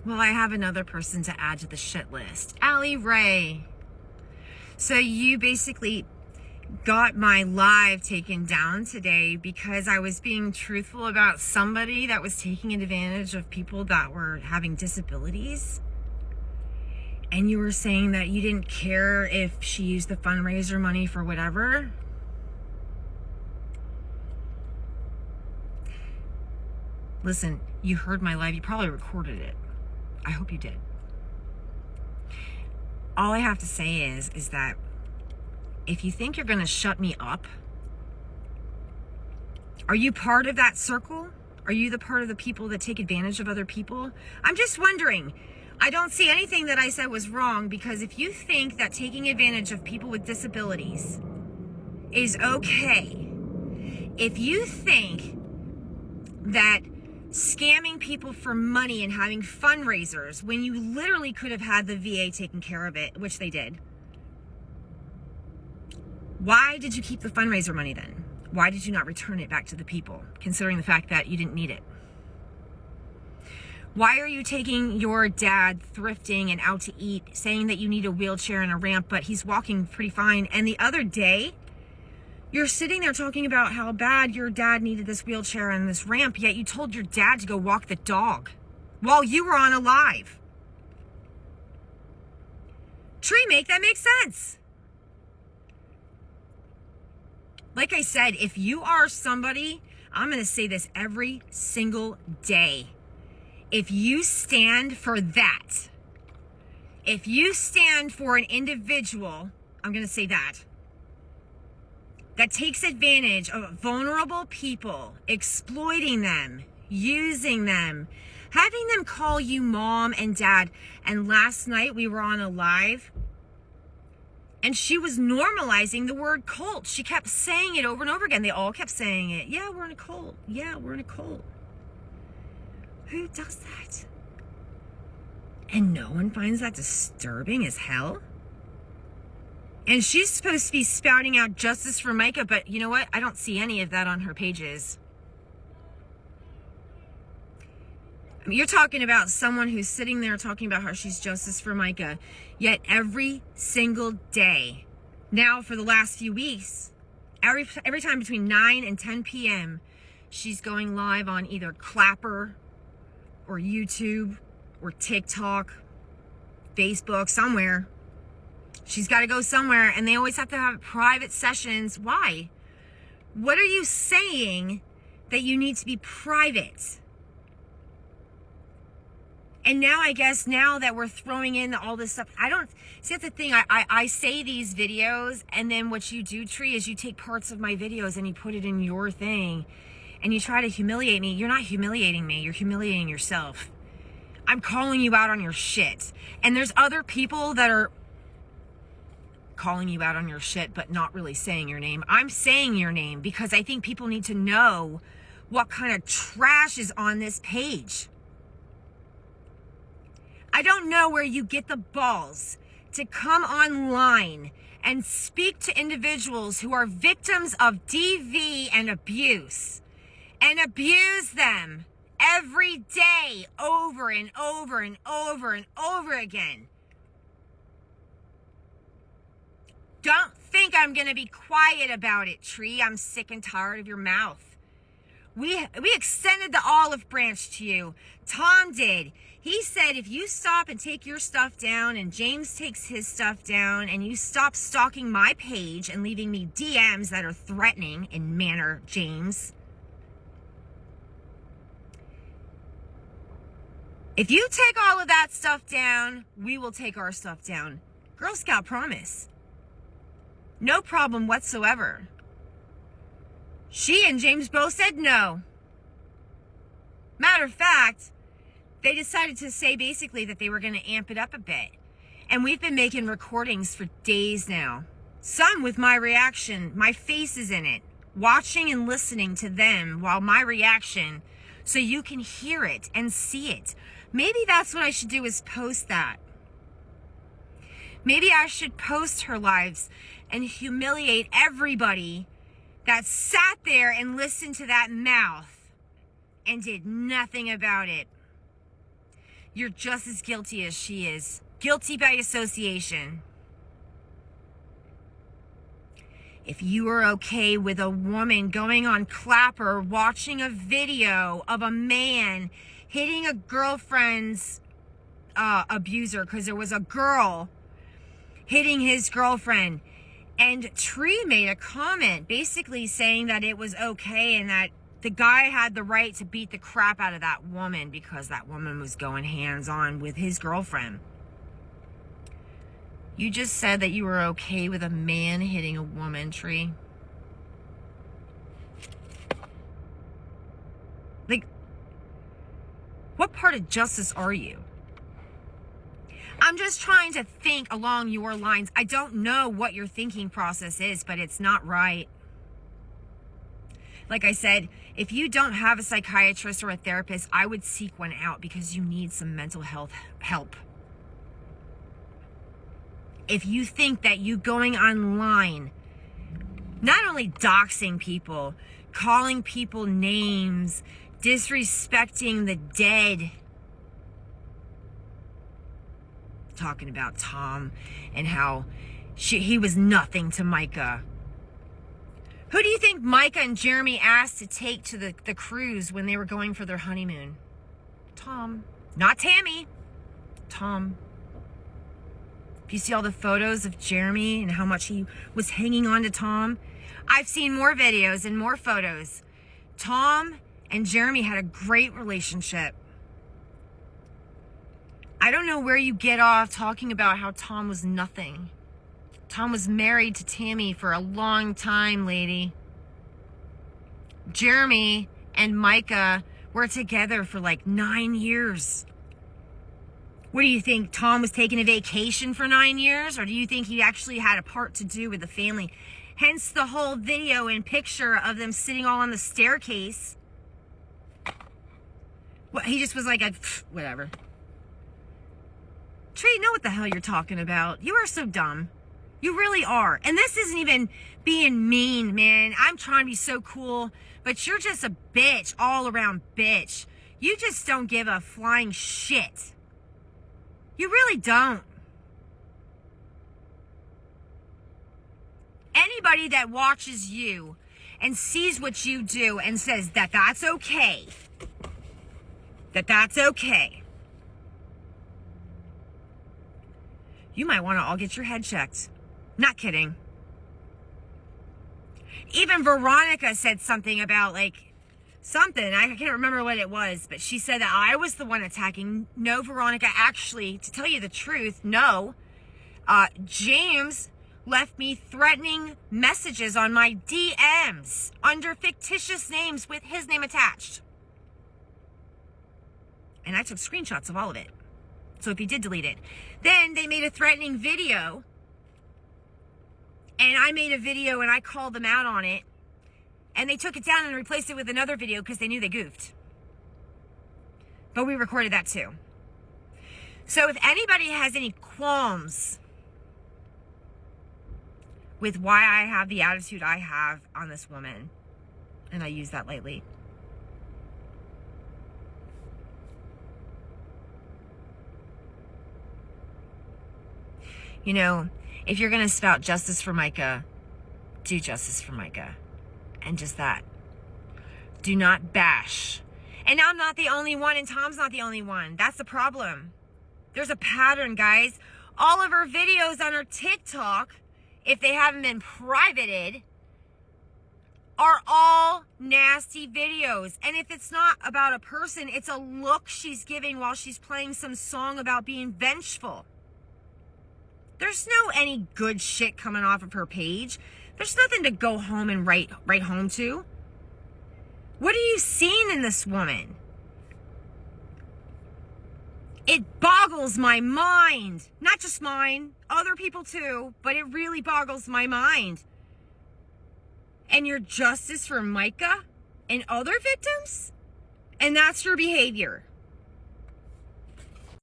Well, I have another person to add to the shit list. Allie Ray. So you basically got my live taken down today because I was being truthful about somebody that was taking advantage of people that were having disabilities. And you were saying that you didn't care if she used the fundraiser money for whatever. Listen, you heard my live. You probably recorded it. I hope you did. All I have to say is that if you think you're going to shut me up, are you part of that circle? Are you the part of the people that take advantage of other people? I'm just wondering. I don't see anything that I said was wrong, because if you think that taking advantage of people with disabilities is okay, if you think that scamming people for money and having fundraisers when you literally could have had the VA taking care of it, which they did, why did you keep the fundraiser money then? Why did you not return it back to the people, considering the fact that you didn't need it? Why are you taking your dad thrifting and out to eat, saying that you need a wheelchair and a ramp, but he's walking pretty fine? And the other day, you're sitting there talking about how bad your dad needed this wheelchair and this ramp, yet you told your dad to go walk the dog while you were on a live. Tree, make that make sense. Like I said, if you are somebody, I'm going to say this every single day. If you stand for that, if you stand for an individual, I'm going to say that takes advantage of vulnerable people, exploiting them, using them, having them call you mom and dad. And last night we were on a live and she was normalizing the word cult. She kept saying it over and over again. They all kept saying it. Yeah, we're in a cult. Yeah, we're in a cult. Who does that? And no one finds that disturbing as hell? And she's supposed to be spouting out justice for Micah, but you know what? I don't see any of that on her pages. I mean, you're talking about someone who's sitting there talking about how she's justice for Micah, yet every single day, now for the last few weeks, every time between 9 and 10 p.m., she's going live on either Clapper or YouTube or TikTok, Facebook, somewhere. She's got to go somewhere, and they always have to have private sessions. Why? What are you saying that you need to be private? And now I guess now that we're throwing in all this stuff, I don't, see that's the thing, I say these videos, and then what you do, Tree, is you take parts of my videos and you put it in your thing, and you try to humiliate me. You're not humiliating me, you're humiliating yourself. I'm calling you out on your shit. And there's other people that are calling you out on your shit, but not really saying your name. I'm saying your name because I think people need to know what kind of trash is on this page. I don't know where you get the balls to come online and speak to individuals who are victims of DV and abuse them every day over and over and over and over again. Don't think I'm going to be quiet about it, Tree. I'm sick and tired of your mouth. We extended the olive branch to you. Tom did. He said if you stop and take your stuff down and James takes his stuff down and you stop stalking my page and leaving me DMs that are threatening in manner, James. If you take all of that stuff down, we will take our stuff down. Girl Scout promise. No problem whatsoever. She and James both said no. Matter of fact, they decided to say basically that they were going to amp it up a bit. And we've been making recordings for days now. Some with my reaction, my face is in it. Watching and listening to them while my reaction, so you can hear it and see it. Maybe that's what I should do, is post that. Maybe I should post her lives and humiliate everybody that sat there and listened to that mouth and did nothing about it. you're just as guilty as she is. Guilty by association. If you are okay with a woman going on Clapper, watching a video of a man hitting a girlfriend's abuser, because there was a girl hitting his girlfriend, and Tree made a comment basically saying that it was okay and that the guy had the right to beat the crap out of that woman because that woman was going hands-on with his girlfriend. You just said that you were okay with a man hitting a woman, Tree. Like, what part of justice are you? I'm just trying to think along your lines. I don't know what your thinking process is, but it's not right. Like I said, if you don't have a psychiatrist or a therapist, I would seek one out because you need some mental health help. If you think that you going online, not only doxing people, calling people names, disrespecting the dead, talking about Tom and how he was nothing to Micah. Who do you think Micah and Jeremy asked to take to the cruise when they were going for their honeymoon? Tom. Not Tammy. Tom. You see all the photos of Jeremy and how much he was hanging on to Tom? I've seen more videos and more photos. Tom and Jeremy had a great relationship. I don't know where you get off talking about how Tom was nothing. Tom was married to Tammy for a long time, lady. Jeremy and Micah were together for like 9 years. What do you think? Tom was taking a vacation for 9 years? Or do you think he actually had a part to do with the family? Hence the whole video and picture of them sitting all on the staircase. What, he just was like, whatever. Trey, know what the hell you're talking about. You are so dumb. You really are. And this isn't even being mean, man. I'm trying to be so cool. But you're just a bitch, all around bitch. You just don't give a flying shit. You really don't. Anybody that watches you and sees what you do and says that that's okay, you might want to all get your head checked. Not kidding. Even Veronica said something about something, I can't remember what it was, but she said that I was the one attacking. No, Veronica, actually, to tell you the truth, no. James left me threatening messages on my DMs under fictitious names with his name attached. And I took screenshots of all of it. So if he did delete it. Then they made a threatening video. And I made a video and I called them out on it. And they took it down and replaced it with another video because they knew they goofed. But we recorded that too. So if anybody has any qualms with why I have the attitude I have on this woman, and I use that lightly, you know, if you're going to spout justice for Micah, do justice for Micah. And just that. Do not bash. And I'm not the only one, and Tom's not the only one. That's the problem. There's a pattern, guys. All of her videos on her TikTok, if they haven't been privated, are all nasty videos. And if it's not about a person, it's a look she's giving while she's playing some song about being vengeful. There's no any good shit coming off of her page. There's nothing to go home and write home to. What are you seeing in this woman? It boggles my mind. Not just mine, other people too, but it really boggles my mind. And your justice for Micah and other victims? And that's your behavior.